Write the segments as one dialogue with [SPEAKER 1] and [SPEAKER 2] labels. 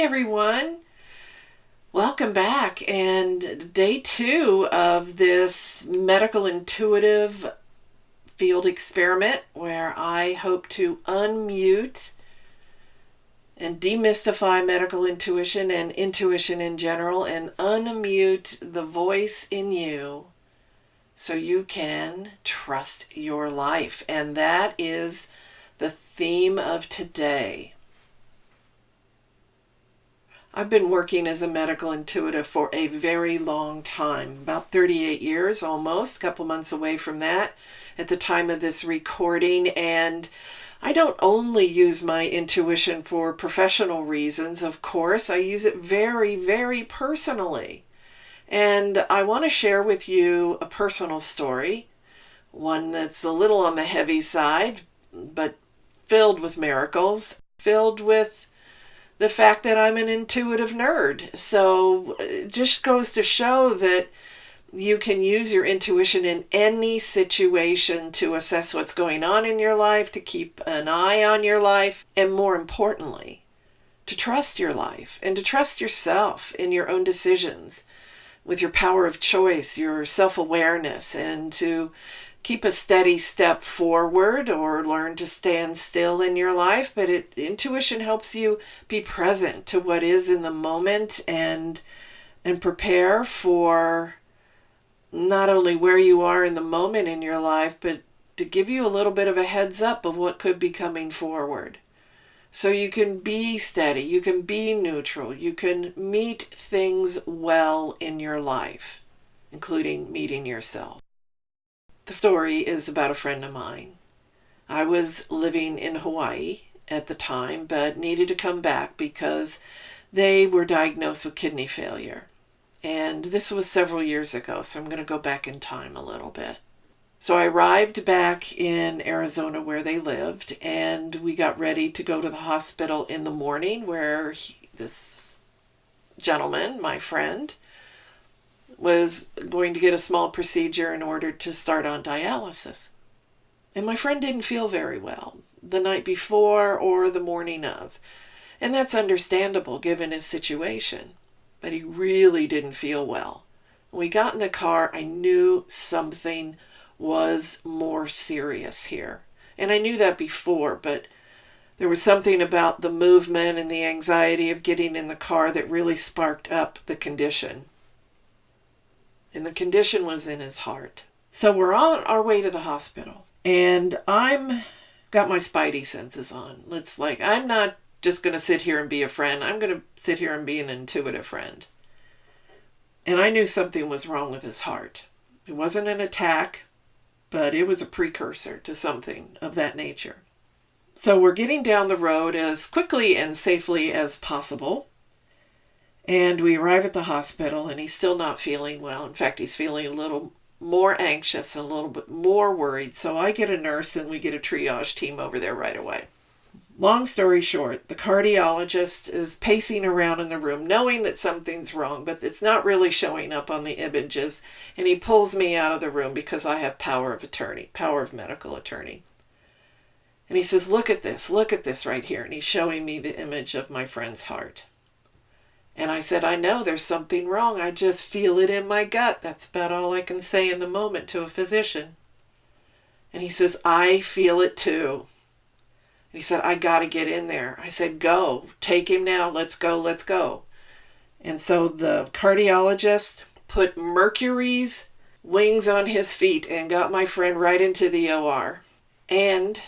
[SPEAKER 1] everyone. Welcome back, and day 2 of this medical intuitive field experiment where I hope to unmute and demystify medical intuition and intuition in general and unmute the voice in you so you can trust your life. And that is the theme of today. I've been working as a medical intuitive for a very long time, about 38 years almost, a couple months away from that at the time of this recording. And I don't only use my intuition for professional reasons, of course. I use it very, very personally. And I want to share with you a personal story, one that's a little on the heavy side, but filled with miracles, filled with the fact that I'm an intuitive nerd. So it just goes to show that you can use your intuition in any situation to assess what's going on in your life, to keep an eye on your life, and more importantly, to trust your life and to trust yourself in your own decisions with your power of choice, your self-awareness, and to keep a steady step forward or learn to stand still in your life. But intuition helps you be present to what is in the moment and prepare for not only where you are in the moment in your life, but to give you a little bit of a heads up of what could be coming forward. So you can be steady, you can be neutral, you can meet things well in your life, including meeting yourself. The story is about a friend of mine. I was living in Hawaii at the time, but needed to come back because they were diagnosed with kidney failure. And this was several years ago, so I'm going to go back in time a little bit. So I arrived back in Arizona where they lived, and we got ready to go to the hospital in the morning where this gentleman, my friend, was going to get a small procedure in order to start on dialysis. And my friend didn't feel very well the night before or the morning of. And that's understandable given his situation. But he really didn't feel well. When we got in the car, I knew something was more serious here. And I knew that before, but there was something about the movement and the anxiety of getting in the car that really sparked up the condition. And the condition was in his heart. So we're on our way to the hospital. And I'm got my spidey senses on. I'm not just going to sit here and be a friend. I'm going to sit here and be an intuitive friend. And I knew something was wrong with his heart. It wasn't an attack, but it was a precursor to something of that nature. So we're getting down the road as quickly and safely as possible. And we arrive at the hospital, and he's still not feeling well. In fact, he's feeling a little more anxious, a little bit more worried. So I get a nurse, and we get a triage team over there right away. Long story short, the cardiologist is pacing around in the room, knowing that something's wrong, but it's not really showing up on the images. And he pulls me out of the room because I have power of medical attorney. And he says, look at this right here. And he's showing me the image of my friend's heart. And I said, I know there's something wrong. I just feel it in my gut. That's about all I can say in the moment to a physician. And he says, I feel it too. And he said, I got to get in there. I said, go. Take him now. Let's go. And so the cardiologist put Mercury's wings on his feet and got my friend right into the OR and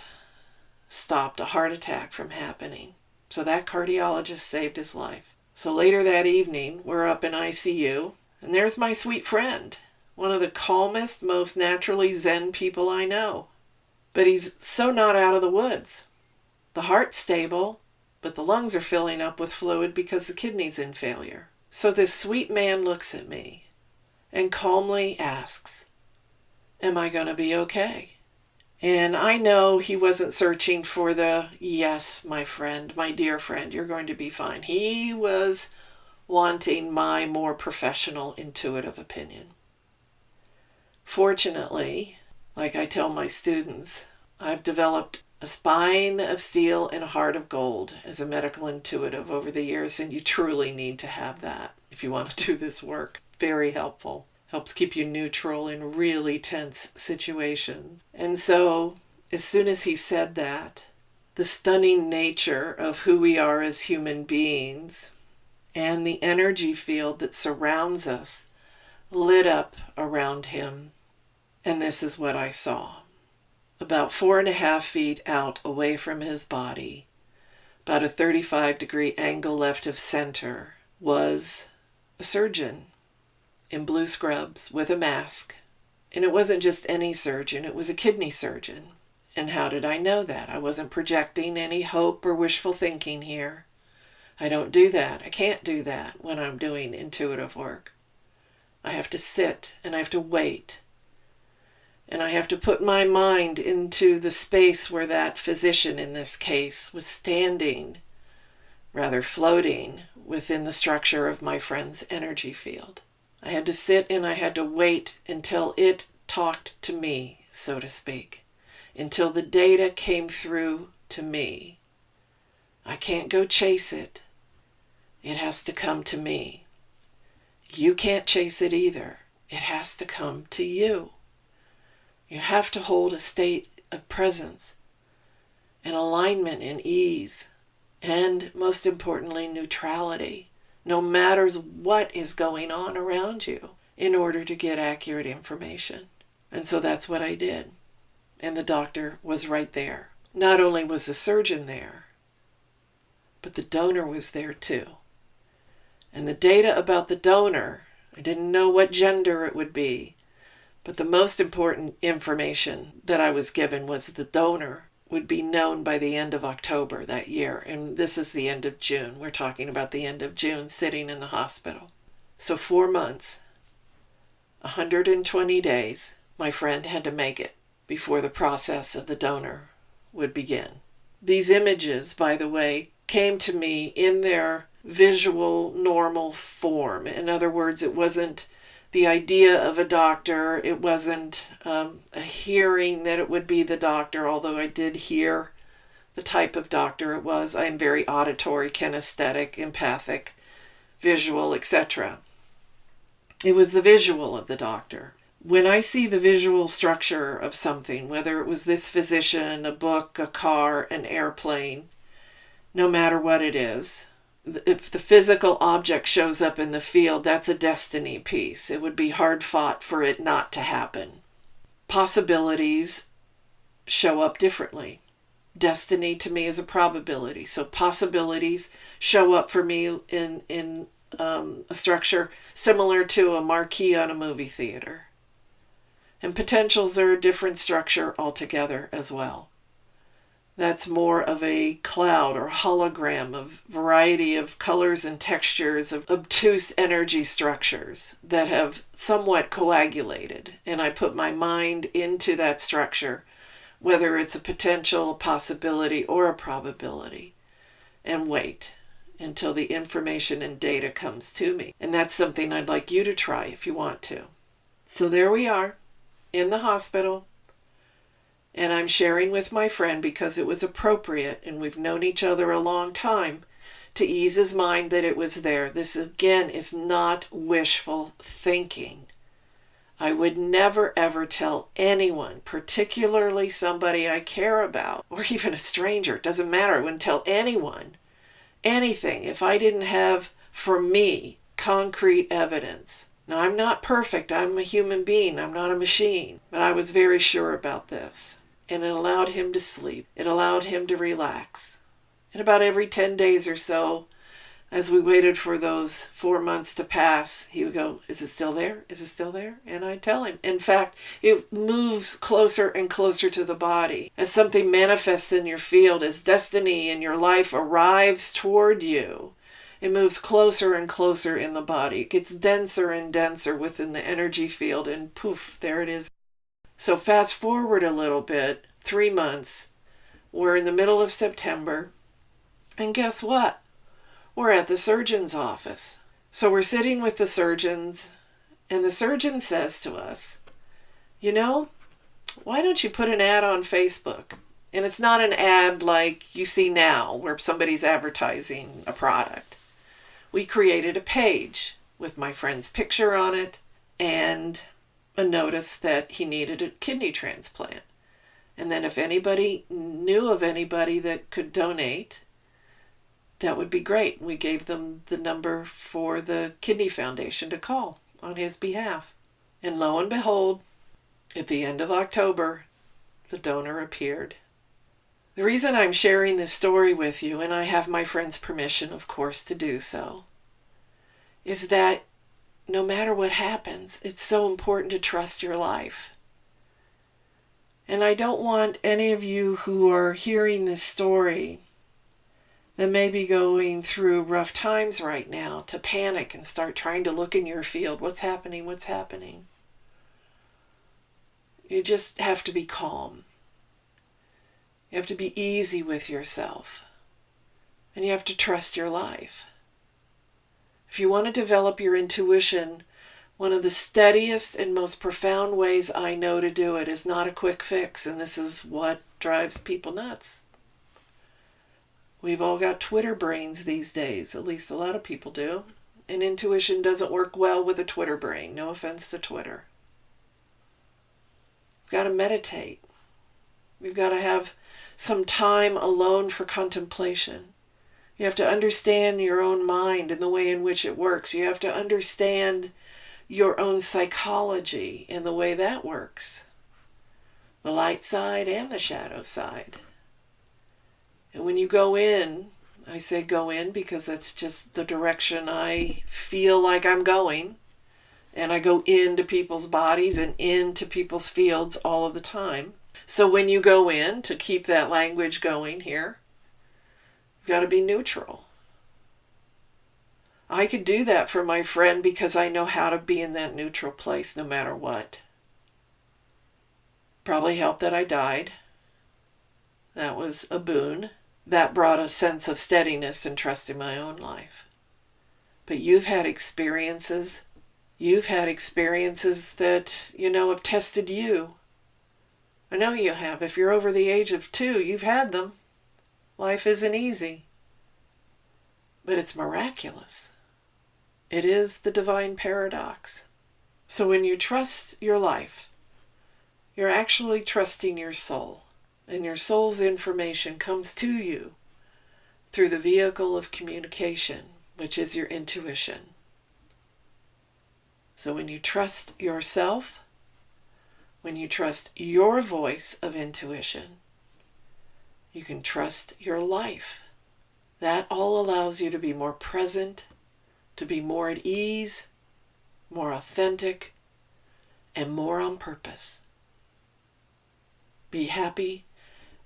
[SPEAKER 1] stopped a heart attack from happening. So that cardiologist saved his life. So later that evening, we're up in ICU, and there's my sweet friend, one of the calmest, most naturally zen people I know. But he's so not out of the woods. The heart's stable, but the lungs are filling up with fluid because the kidney's in failure. So this sweet man looks at me and calmly asks, am I going to be okay? And I know he wasn't searching for the, yes, my friend, my dear friend, you're going to be fine. He was wanting my more professional, intuitive opinion. Fortunately, like I tell my students, I've developed a spine of steel and a heart of gold as a medical intuitive over the years, and you truly need to have that if you want to do this work. Very helpful. Helps keep you neutral in really tense situations. And so, as soon as he said that, the stunning nature of who we are as human beings and the energy field that surrounds us lit up around him. And this is what I saw. About 4.5 feet out away from his body, about a 35-degree angle left of center, was a surgeon in blue scrubs with a mask. And it wasn't just any surgeon, it was a kidney surgeon. And how did I know that? I wasn't projecting any hope or wishful thinking here. I don't do that. I can't do that when I'm doing intuitive work. I have to sit and I have to wait. And I have to put my mind into the space where that physician in this case was standing, rather floating, within the structure of my friend's energy field. I had to sit and I had to wait until it talked to me, so to speak, until the data came through to me. I can't go chase it. It has to come to me. You can't chase it either. It has to come to you. You have to hold a state of presence and alignment and ease and, most importantly, neutrality, no matter what is going on around you, in order to get accurate information. And so that's what I did. And the doctor was right there. Not only was the surgeon there, but the donor was there too. And the data about the donor, I didn't know what gender it would be, but the most important information that I was given was the donor would be known by the end of October that year. And this is the end of June. We're talking about the end of June, sitting in the hospital. So 4 months, 120 days, my friend had to make it before the process of the donor would begin. These images, by the way, came to me in their visual, normal form. In other words, it wasn't the idea of a doctor. It wasn't a hearing that it would be the doctor, although I did hear the type of doctor it was. I am very auditory, kinesthetic, empathic, visual, etc. It was the visual of the doctor. When I see the visual structure of something, whether it was this physician, a book, a car, an airplane, no matter what it is, if the physical object shows up in the field, that's a destiny piece. It would be hard fought for it not to happen. Possibilities show up differently. Destiny to me is a probability. So possibilities show up for me in a structure similar to a marquee on a movie theater. And potentials are a different structure altogether as well. That's more of a cloud or hologram of variety of colors and textures of obtuse energy structures that have somewhat coagulated. And I put my mind into that structure, whether it's a potential, a possibility, or a probability, and wait until the information and data comes to me. And that's something I'd like you to try if you want to. So there we are in the hospital. And I'm sharing with my friend because it was appropriate, and we've known each other a long time, to ease his mind that it was there. This, again, is not wishful thinking. I would never, ever tell anyone, particularly somebody I care about, or even a stranger, it doesn't matter, I wouldn't tell anyone anything if I didn't have, for me, concrete evidence. Now, I'm not perfect. I'm a human being. I'm not a machine. But I was very sure about this. And it allowed him to sleep. It allowed him to relax. And about every 10 days or so, as we waited for those 4 months to pass, he would go, "Is it still there? Is it still there?" And I'd tell him. In fact, it moves closer and closer to the body. As something manifests in your field, as destiny in your life arrives toward you, it moves closer and closer in the body. It gets denser and denser within the energy field, and poof, there it is. So fast forward a little bit, 3 months, we're in the middle of September, and guess what? We're at the surgeon's office. So we're sitting with the surgeons, and the surgeon says to us, "You know, why don't you put an ad on Facebook And it's not an ad like you see now where somebody's advertising a product. We created a page with my friend's picture on it and a notice that he needed a kidney transplant. And then if anybody knew of anybody that could donate, that would be great. We gave them the number for the Kidney Foundation to call on his behalf. And lo and behold, at the end of October, the donor appeared. The reason I'm sharing this story with you, and I have my friend's permission, of course, to do so, is that no matter what happens, it's so important to trust your life. And I don't want any of you who are hearing this story that may be going through rough times right now to panic and start trying to look in your field. What's happening? What's happening? You just have to be calm. You have to be easy with yourself. And you have to trust your life. If you want to develop your intuition, one of the steadiest and most profound ways I know to do it is not a quick fix, and this is what drives people nuts. We've all got Twitter brains these days, at least a lot of people do, and intuition doesn't work well with a Twitter brain. No offense to Twitter. We've got to meditate. We've got to have some time alone for contemplation. You have to understand your own mind and the way in which it works. You have to understand your own psychology and the way that works. The light side and the shadow side. And when you go in, I say go in because that's just the direction I feel like I'm going. And I go into people's bodies and into people's fields all of the time. So when you go in, to keep that language going here, you've got to be neutral. I could do that for my friend because I know how to be in that neutral place no matter what. Probably helped that I died. That was a boon. That brought a sense of steadiness and trust in my own life. But you've had experiences. You've had experiences that, have tested you. I know you have. If you're over the age of 2, you've had them. Life isn't easy. But it's miraculous. It is the divine paradox. So when you trust your life, you're actually trusting your soul. And your soul's information comes to you through the vehicle of communication, which is your intuition. So when you trust yourself, when you trust your voice of intuition, you can trust your life. That all allows you to be more present, to be more at ease, more authentic, and more on purpose. Be happy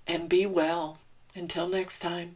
[SPEAKER 1] and be well. Until next time.